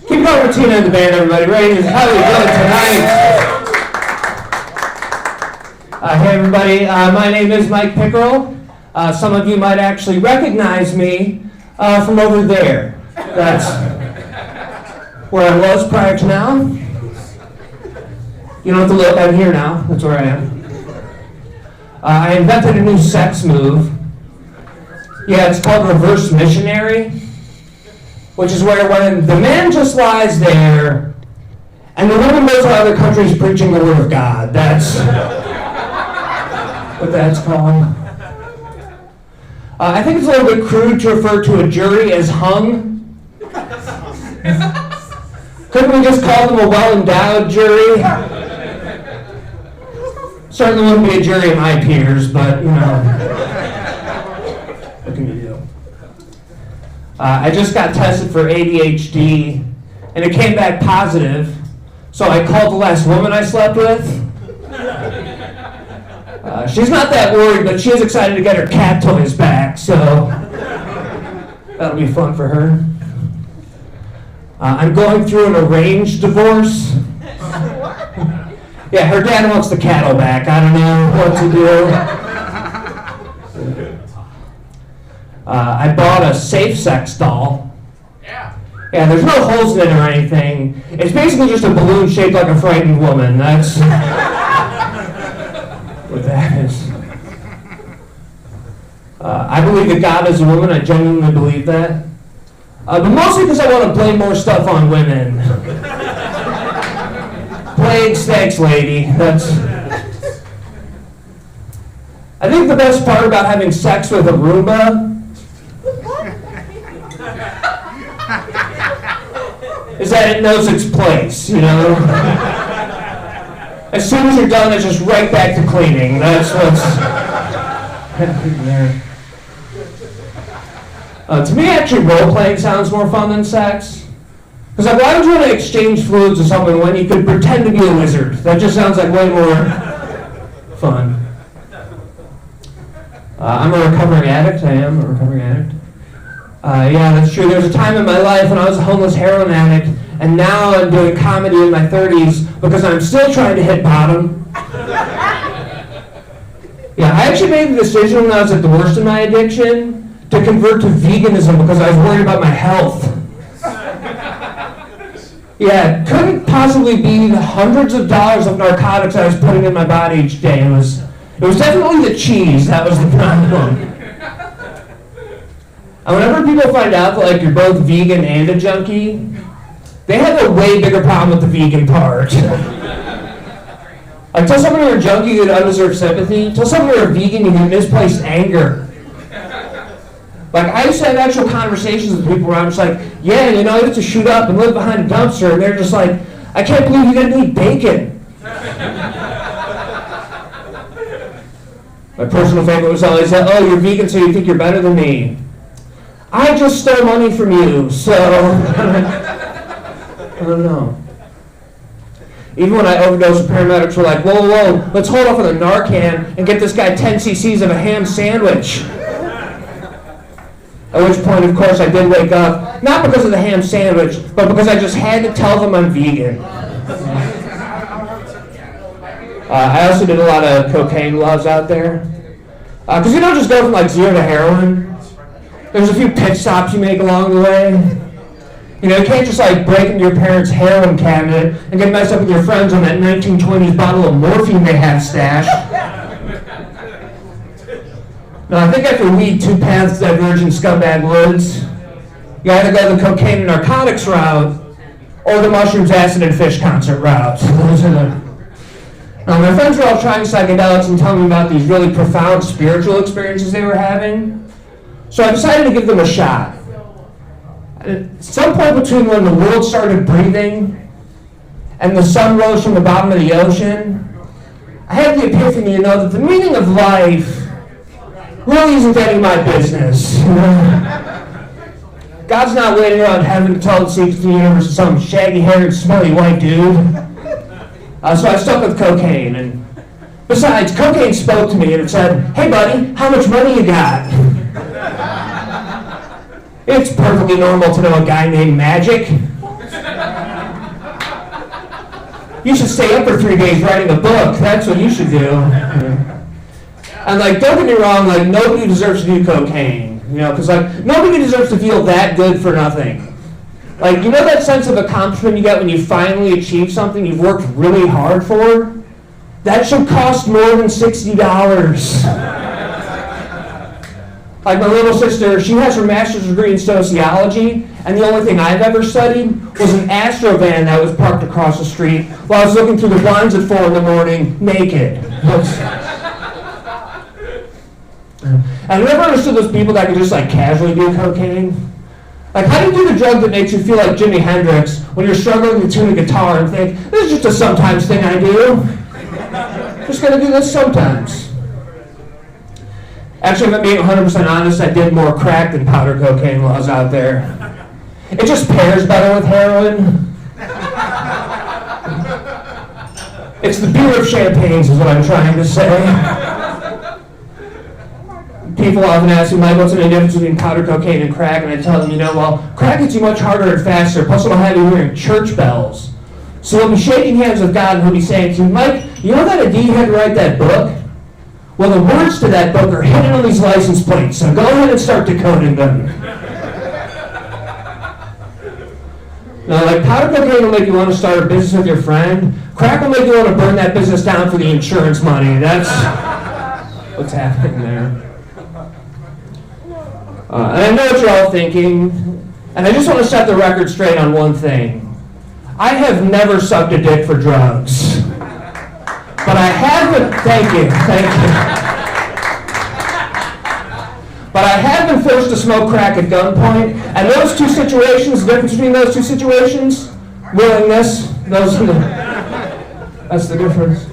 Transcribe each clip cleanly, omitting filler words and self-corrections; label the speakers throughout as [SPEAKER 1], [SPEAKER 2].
[SPEAKER 1] Keep going with Tina and the band, everybody. Ready? How are you doing tonight? Hey, everybody. My name is Mike Pickerel. Some of you might actually recognize me from over there. That's where I was prior to now. You don't have to look. I'm here now. That's where I am. I invented a new sex move. Yeah, it's called reverse missionary, which is where when the man just lies there and the woman goes to other countries preaching the word of God. That's what that's called. I think it's a little bit crude to refer to a jury as hung. Couldn't we just call them a well-endowed jury? Certainly wouldn't be a jury of my peers, but, you know, what can you do? I just got tested for ADHD, and it came back positive, so I called the last woman I slept with. She's not that worried, but she is excited to get her cat toys back, so that'll be fun for her. I'm going through an arranged divorce. Yeah, her dad wants the cattle back. I don't know what to do. I bought a safe sex doll. Yeah, there's no holes in it or anything. It's basically just a balloon shaped like a frightened woman. That's what that is. I believe that God is a woman. I genuinely believe that. But mostly because I want to blame more stuff on women. Plague snakes, lady. I think the best part about having sex with a Roomba is that it knows its place, you know? As soon as you're done, it's just right back to cleaning. That's what's happening there. To me, actually, role-playing sounds more fun than sex. Because why would you want to exchange fluids with someone when you could pretend to be a wizard? That just sounds like way more fun. I'm a recovering addict. I am a recovering addict. Yeah, that's true. There was a time in my life when I was a homeless heroin addict, and now I'm doing comedy in my 30s because I'm still trying to hit bottom. Yeah, I actually made the decision when I was at the worst of my addiction to convert to veganism because I was worried about my health. Yeah, it couldn't possibly be the hundreds of dollars of narcotics I was putting in my body each day. It was definitely the cheese that was the problem. And whenever people find out that like you're both vegan and a junkie, they have a way bigger problem with the vegan part. Like tell someone you're a junkie, you get undeserved sympathy. Tell someone you're a vegan, you get misplaced anger. Like, I used to have actual conversations with people where I'm just like, yeah, you know, I used to shoot up and live behind a dumpster, and they're just like, I can't believe you didn't eat bacon. My personal favorite was always that, oh, you're vegan, so you think you're better than me. I just stole money from you, so I don't know. Even when I overdosed, the paramedics were like, whoa, let's hold off on the Narcan and get this guy 10 cc's of a ham sandwich. At which point, of course, I did wake up, not because of the ham sandwich, but because I just had to tell them I'm vegan. I also did a lot of cocaine while I was out there. Because you don't just go from like 0 to heroin. There's a few pit stops you make along the way. You know, you can't just like break into your parents' heroin cabinet and get messed up with your friends on that 1920s bottle of morphine they have stashed. No, I think after weed, two paths diverge in scumbag woods. You either go the cocaine and narcotics route, or the mushrooms, acid, and fish concert route. Those are the... Now, my friends were all trying psychedelics and telling me about these really profound spiritual experiences they were having. So I decided to give them a shot. At some point between when the world started breathing and the sun rose from the bottom of the ocean, I had the epiphany, you know, that the meaning of life really isn't any of my business. God's not waiting around heaven to tell the secrets of the universe to some shaggy-haired, smelly white dude. So I stuck with cocaine, and besides, cocaine spoke to me and it said, hey buddy, how much money you got? It's perfectly normal to know a guy named Magic. You should stay up for 3 days writing a book. That's what you should do. And like, don't get me wrong, like nobody deserves to do cocaine, you know, because like nobody deserves to feel that good for nothing. Like, you know that sense of accomplishment you get when you finally achieve something you've worked really hard for? That should cost more than $60. Like my little sister, she has her master's degree in sociology, and the only thing I've ever studied was an Astro van that was parked across the street while I was looking through the blinds at 4 in the morning, naked. And I never understood those people that could just like casually do cocaine. Like, how do you do the drug that makes you feel like Jimi Hendrix when you're struggling to tune a guitar and think, this is just a sometimes thing I do? Just gonna do this sometimes. Actually, if I'm being 100% honest, I did more crack than powder cocaine while I was out there. It just pairs better with heroin. It's the beer of champagnes is what I'm trying to say. People often ask me, Mike, what's the difference between powder cocaine and crack? And I tell them, you know, well, crack hits you much harder and faster, plus it'll have you hearing church bells. So we'll be shaking hands with God and he'll be saying to you, Mike, you know that Adi had to write that book? Well, the words to that book are hidden on these license plates, so go ahead and start decoding them. Now, like powder cocaine will make you want to start a business with your friend. Crack will make you want to burn that business down for the insurance money. That's what's happening there. And I know what you're all thinking, and I just want to set the record straight on one thing. I have never sucked a dick for drugs. But I have been, thank you. But I have been forced to smoke crack at gunpoint, and those two situations, the difference between those two situations, willingness, that's the difference.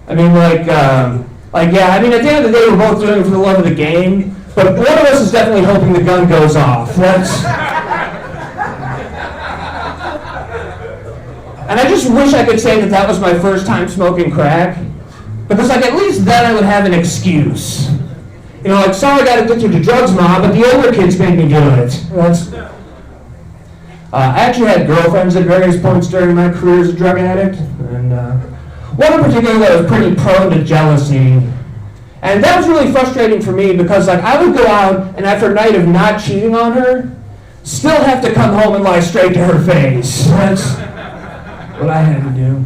[SPEAKER 1] I mean, yeah, I mean, at the end of the day, we're both doing it for the love of the game, but one of us is definitely hoping the gun goes off. And I just wish I could say that that was my first time smoking crack, because like at least then I would have an excuse. You know, like, sorry I got addicted to drugs, Mom, but the older kids made me do it. I actually had girlfriends at various points during my career as a drug addict, and one in particular that was pretty prone to jealousy. And that was really frustrating for me because like I would go out and after a night of not cheating on her, still have to come home and lie straight to her face. That's what I had to do.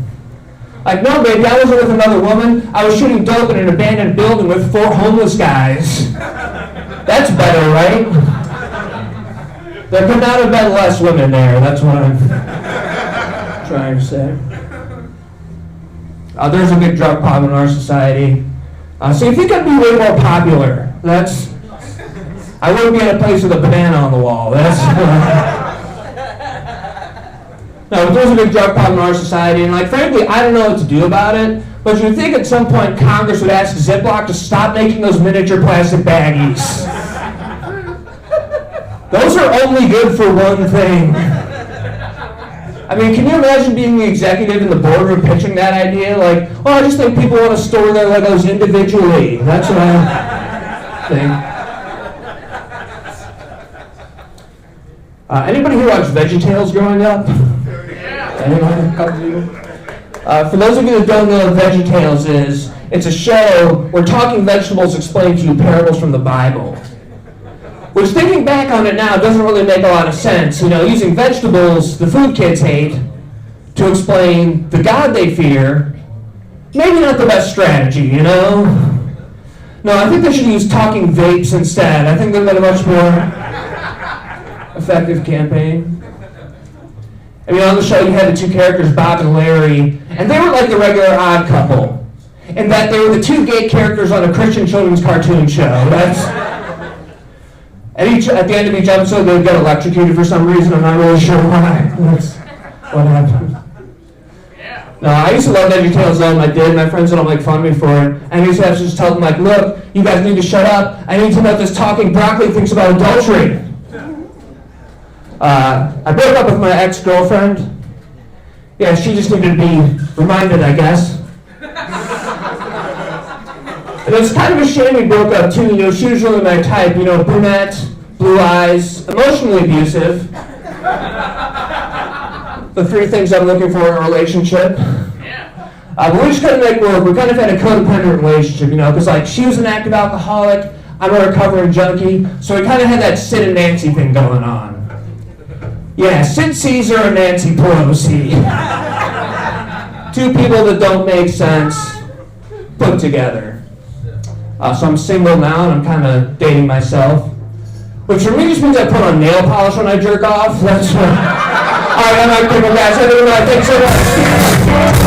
[SPEAKER 1] Like, no, baby, I wasn't with another woman. I was shooting dope in an abandoned building with 4 homeless guys. That's better, right? There could not have been less women there. That's what I'm trying to say. There's a big drug problem in our society. So you think I'd be way more popular. I wouldn't be in a place with a banana on the wall. No, but there's a big drug problem in our society, and like, frankly, I don't know what to do about it, but you'd think at some point Congress would ask Ziploc to stop making those miniature plastic baggies. Those are only good for one thing. I mean, can you imagine being the executive in the boardroom pitching that idea? Like, well, I just think people want to store their Legos individually. That's what I think. Anybody here watch VeggieTales growing up? Anyone? A couple of you? For those of you that don't know what VeggieTales is, it's a show where talking vegetables explain to you parables from the Bible. Which, thinking back on it now, doesn't really make a lot of sense. You know, using vegetables, the food kids hate, to explain the God they fear, maybe not the best strategy, you know? No, I think they should use talking vapes instead. I think they've got a much more effective campaign. I mean, on the show you had the 2 characters, Bob and Larry, and they were like the regular Odd Couple, in that they were the 2 gay characters on a Christian children's cartoon show. At the end of each episode, they'd get electrocuted for some reason. I'm not really sure why. That's what happened. No, I used to love VeggieTales though, and I did. My friends would all make fun of me for it. And I used to have to just tell them, like, look, you guys need to shut up. I need to know what this talking broccoli thinks about adultery. I broke up with my ex-girlfriend. Yeah, she just needed to be reminded, I guess. And it's kind of a shame we broke up too. You know, she was really my type. You know, brunette, blue eyes, emotionally abusive. the 3 things I'm looking for in a relationship. But we just couldn't make work. We kind of had a codependent relationship, because like she was an active alcoholic, I'm a recovering junkie, so we kind of had that Sid and Nancy thing going on. Yeah, Sid Caesar and Nancy Pelosi. 2 people that don't make sense put together. So I'm single now and I'm kind of dating myself. Which for me just means I put on nail polish when I jerk off. That's what. Alright, I'm not kidding, guys. I don't know. Thanks so much.